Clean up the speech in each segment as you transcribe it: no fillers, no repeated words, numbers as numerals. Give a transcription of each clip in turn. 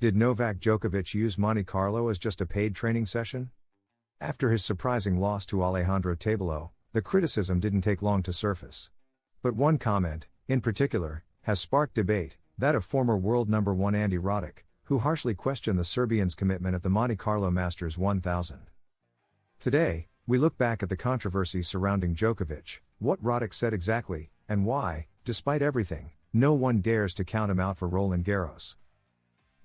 Did Novak Djokovic use Monte Carlo as just a paid training session? After his surprising loss to Alejandro Tabilo, the criticism didn't take long to surface. But one comment, in particular, has sparked debate, that of former world number 1 Andy Roddick, who harshly questioned the Serbian's commitment at the Monte Carlo Masters 1000. Today, we look back at the controversy surrounding Djokovic, what Roddick said exactly, and why, despite everything, no one dares to count him out for Roland Garros.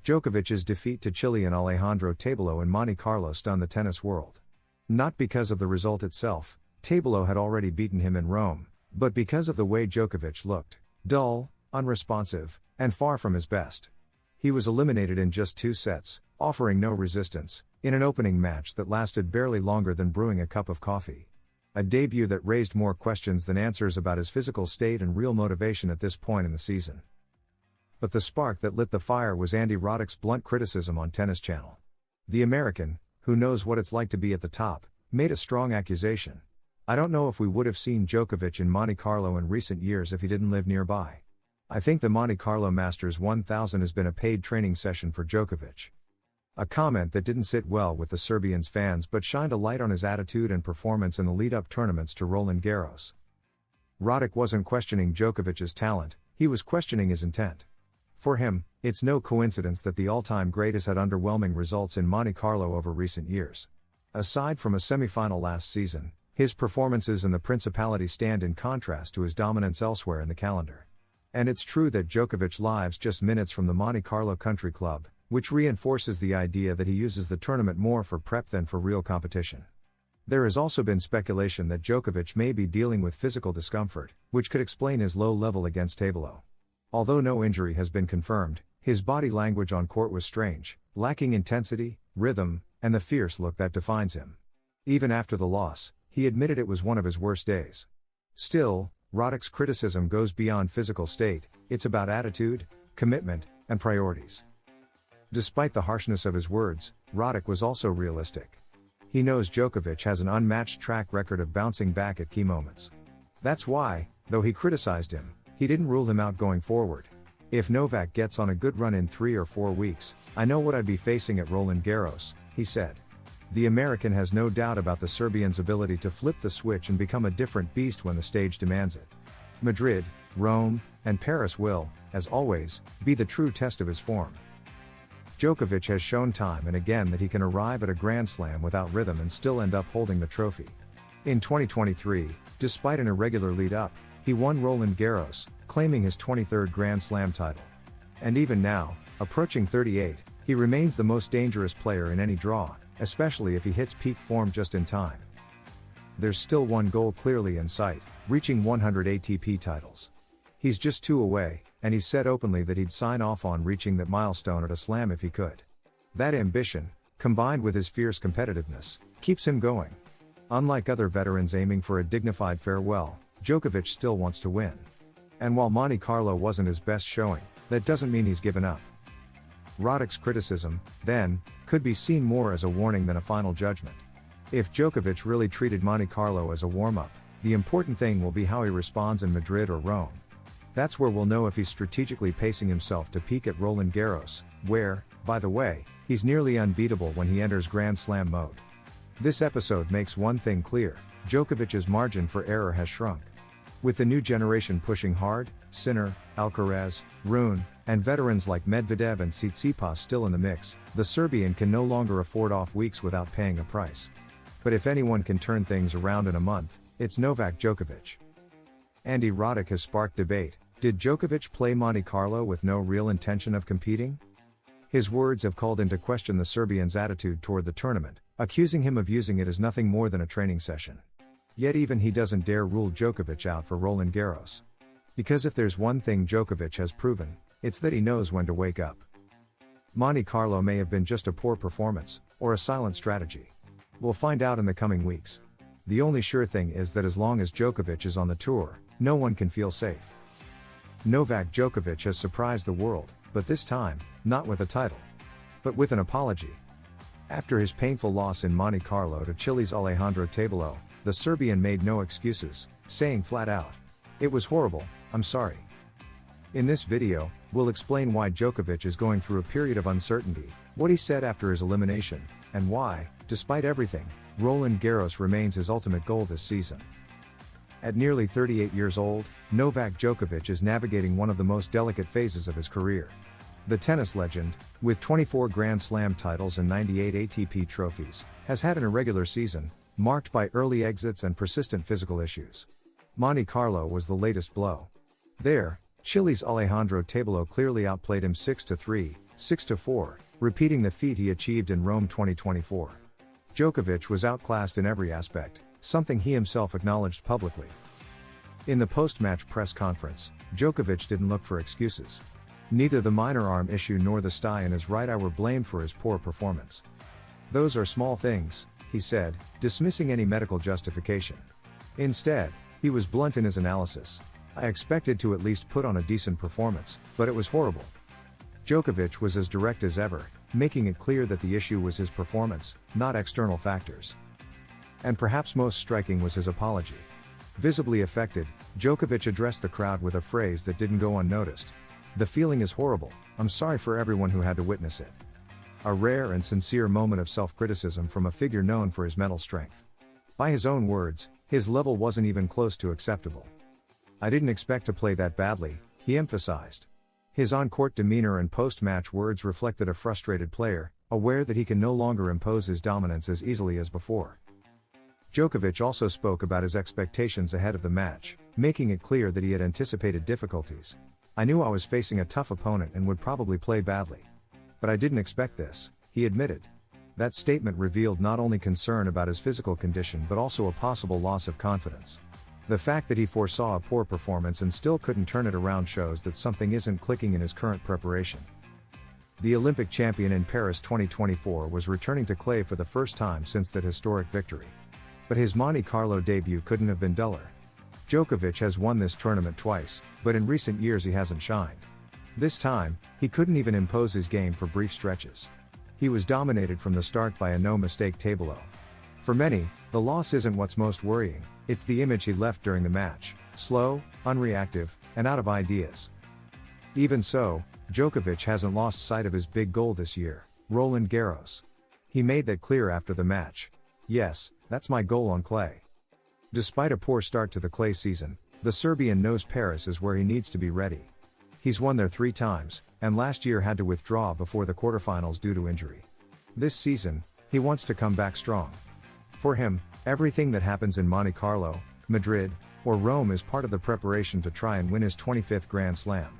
Djokovic's defeat to Chilean Alejandro Tabilo in Monte Carlo stunned the tennis world. Not because of the result itself, Tabilo had already beaten him in Rome, but because of the way Djokovic looked, dull, unresponsive, and far from his best. He was eliminated in just 2 sets, offering no resistance, in an opening match that lasted barely longer than brewing a cup of coffee. A debut that raised more questions than answers about his physical state and real motivation at this point in the season. But the spark that lit the fire was Andy Roddick's blunt criticism on Tennis Channel. The American, who knows what it's like to be at the top, made a strong accusation. I don't know if we would have seen Djokovic in Monte Carlo in recent years if he didn't live nearby. I think the Monte Carlo Masters 1000 has been a paid training session for Djokovic. A comment that didn't sit well with the Serbian's fans but shined a light on his attitude and performance in the lead-up tournaments to Roland Garros. Roddick wasn't questioning Djokovic's talent, he was questioning his intent. For him, it's no coincidence that the all-time great has had underwhelming results in Monte Carlo over recent years. Aside from a semi-final last season, his performances in the Principality stand in contrast to his dominance elsewhere in the calendar. And it's true that Djokovic lives just minutes from the Monte Carlo Country Club, which reinforces the idea that he uses the tournament more for prep than for real competition. There has also been speculation that Djokovic may be dealing with physical discomfort, which could explain his low level against Tabilo. Although no injury has been confirmed, his body language on court was strange, lacking intensity, rhythm, and the fierce look that defines him. Even after the loss, he admitted it was one of his worst days. Still, Roddick's criticism goes beyond physical state, it's about attitude, commitment, and priorities. Despite the harshness of his words, Roddick was also realistic. He knows Djokovic has an unmatched track record of bouncing back at key moments. That's why, though he criticized him, he didn't rule him out going forward. If Novak gets on a good run in 3 or 4 weeks, I know what I'd be facing at Roland Garros, he said. The American has no doubt about the Serbian's ability to flip the switch and become a different beast when the stage demands it. Madrid, Rome, and Paris will, as always, be the true test of his form. Djokovic has shown time and again that he can arrive at a Grand Slam without rhythm and still end up holding the trophy. In 2023, despite an irregular lead-up, he won Roland Garros, claiming his 23rd Grand Slam title. And even now, approaching 38, he remains the most dangerous player in any draw, especially if he hits peak form just in time. There's still one goal clearly in sight, reaching 100 ATP titles. He's just 2 away, and he's said openly that he'd sign off on reaching that milestone at a slam if he could. That ambition, combined with his fierce competitiveness, keeps him going. Unlike other veterans aiming for a dignified farewell, Djokovic still wants to win. And while Monte Carlo wasn't his best showing, that doesn't mean he's given up. Roddick's criticism, then, could be seen more as a warning than a final judgment. If Djokovic really treated Monte Carlo as a warm-up, the important thing will be how he responds in Madrid or Rome. That's where we'll know if he's strategically pacing himself to peak at Roland Garros, where, by the way, he's nearly unbeatable when he enters Grand Slam mode. This episode makes one thing clear, Djokovic's margin for error has shrunk. With the new generation pushing hard, Sinner, Alcaraz, Rune, and veterans like Medvedev and Tsitsipas still in the mix, the Serbian can no longer afford off weeks without paying a price. But if anyone can turn things around in a month, it's Novak Djokovic. Andy Roddick has sparked debate. Did Djokovic play Monte Carlo with no real intention of competing? His words have called into question the Serbian's attitude toward the tournament, accusing him of using it as nothing more than a training session. Yet even he doesn't dare rule Djokovic out for Roland Garros. Because if there's one thing Djokovic has proven, it's that he knows when to wake up. Monte Carlo may have been just a poor performance, or a silent strategy. We'll find out in the coming weeks. The only sure thing is that as long as Djokovic is on the tour, no one can feel safe. Novak Djokovic has surprised the world, but this time, not with a title, but with an apology. After his painful loss in Monte Carlo to Chile's Alejandro Tabilo, the Serbian made no excuses, saying flat out, "It was horrible, I'm sorry." In this video, we'll explain why Djokovic is going through a period of uncertainty, what he said after his elimination, and why, despite everything, Roland Garros remains his ultimate goal this season. At nearly 38 years old, Novak Djokovic is navigating one of the most delicate phases of his career. The tennis legend, with 24 Grand Slam titles and 98 ATP trophies, has had an irregular season, marked by early exits and persistent physical issues. Monte Carlo was the latest blow. There, Chile's Alejandro Tabilo clearly outplayed him 6-3, 6-4, repeating the feat he achieved in Rome 2024. Djokovic was outclassed in every aspect, something he himself acknowledged publicly. In the post-match press conference, Djokovic didn't look for excuses. Neither the minor arm issue nor the sty in his right eye were blamed for his poor performance. "Those are small things," he said, dismissing any medical justification. Instead, he was blunt in his analysis. "I expected to at least put on a decent performance, but it was horrible." Djokovic was as direct as ever, making it clear that the issue was his performance, not external factors. And perhaps most striking was his apology. Visibly affected, Djokovic addressed the crowd with a phrase that didn't go unnoticed. "The feeling is horrible, I'm sorry for everyone who had to witness it." A rare and sincere moment of self-criticism from a figure known for his mental strength. By his own words, his level wasn't even close to acceptable. "I didn't expect to play that badly," he emphasized. His on-court demeanor and post-match words reflected a frustrated player, aware that he can no longer impose his dominance as easily as before. Djokovic also spoke about his expectations ahead of the match, making it clear that he had anticipated difficulties. "I knew I was facing a tough opponent and would probably play badly. But I didn't expect this," he admitted. That statement revealed not only concern about his physical condition but also a possible loss of confidence. The fact that he foresaw a poor performance and still couldn't turn it around shows that something isn't clicking in his current preparation. The Olympic champion in Paris 2024 was returning to clay for the first time since that historic victory. But his Monte Carlo debut couldn't have been duller. Djokovic has won this tournament twice, but in recent years he hasn't shined. This time, he couldn't even impose his game for brief stretches. He was dominated from the start by a no-mistake Tabilo. For many, the loss isn't what's most worrying, it's the image he left during the match: slow, unreactive, and out of ideas. Even so, Djokovic hasn't lost sight of his big goal this year, Roland Garros. He made that clear after the match. "Yes, that's my goal on clay." Despite a poor start to the clay season, the Serbian knows Paris is where he needs to be ready. He's won there 3 times, and last year had to withdraw before the quarterfinals due to injury. This season, he wants to come back strong. For him, everything that happens in Monte Carlo, Madrid, or Rome is part of the preparation to try and win his 25th Grand Slam.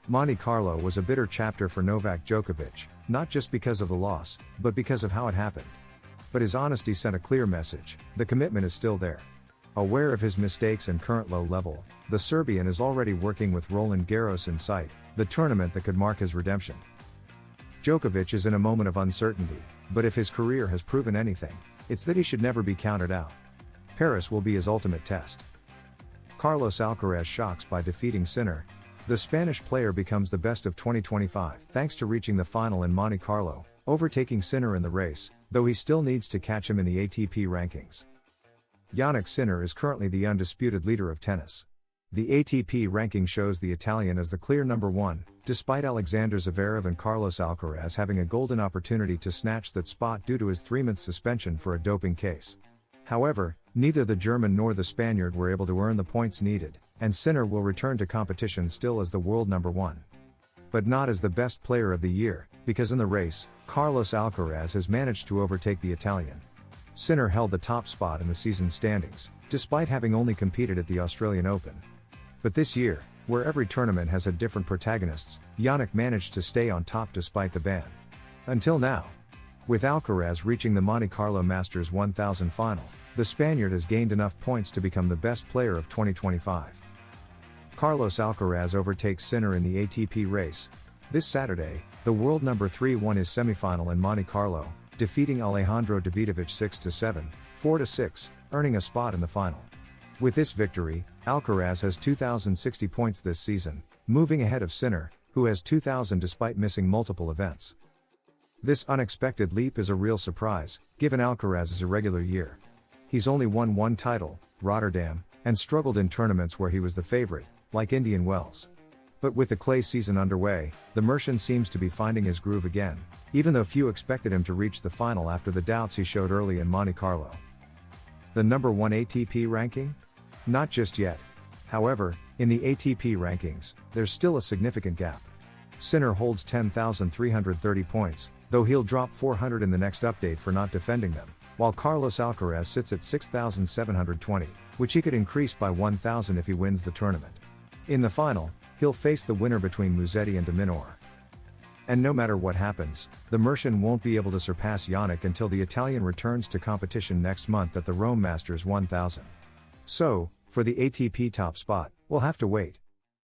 Monte Carlo was a bitter chapter for Novak Djokovic, not just because of the loss, but because of how it happened. But his honesty sent a clear message: the commitment is still there. Aware of his mistakes and current low level, the Serbian is already working with Roland Garros in sight, the tournament that could mark his redemption. Djokovic is in a moment of uncertainty, but if his career has proven anything, it's that he should never be counted out. Paris will be his ultimate test. Carlos Alcaraz shocks by defeating Sinner. The Spanish player becomes the best of 2025 thanks to reaching the final in Monte Carlo, overtaking Sinner in the race, though he still needs to catch him in the ATP rankings. Jannik Sinner is currently the undisputed leader of tennis. The ATP ranking shows the Italian as the clear number 1, despite Alexander Zverev and Carlos Alcaraz having a golden opportunity to snatch that spot due to his 3-month suspension for a doping case. However, neither the German nor the Spaniard were able to earn the points needed, and Sinner will return to competition still as the world number 1. But not as the best player of the year, because in the race, Carlos Alcaraz has managed to overtake the Italian. Sinner held the top spot in the season standings, despite having only competed at the Australian Open. But this year, where every tournament has had different protagonists, Jannik managed to stay on top despite the ban. Until now. With Alcaraz reaching the Monte Carlo Masters 1000 final, the Spaniard has gained enough points to become the best player of 2025. Carlos Alcaraz overtakes Sinner in the ATP race. This Saturday, the world number 3 won his semifinal in Monte Carlo, defeating Alejandro Davidovich 6-7, 4-6, earning a spot in the final. With this victory, Alcaraz has 2,060 points this season, moving ahead of Sinner, who has 2,000 despite missing multiple events. This unexpected leap is a real surprise, given Alcaraz's irregular year. He's only won 1 title, Rotterdam, and struggled in tournaments where he was the favorite, like Indian Wells. But with the clay season underway, the Mercian seems to be finding his groove again, even though few expected him to reach the final after the doubts he showed early in Monte Carlo. The number 1 ATP ranking? Not just yet. However, in the ATP rankings, there's still a significant gap. Sinner holds 10,330 points, though he'll drop 400 in the next update for not defending them, while Carlos Alcaraz sits at 6,720, which he could increase by 1,000 if he wins the tournament. In the final, he'll face the winner between Musetti and de Minaur. And no matter what happens, the Mercian won't be able to surpass Jannik until the Italian returns to competition next month at the Rome Masters 1000. So, for the ATP top spot, we'll have to wait.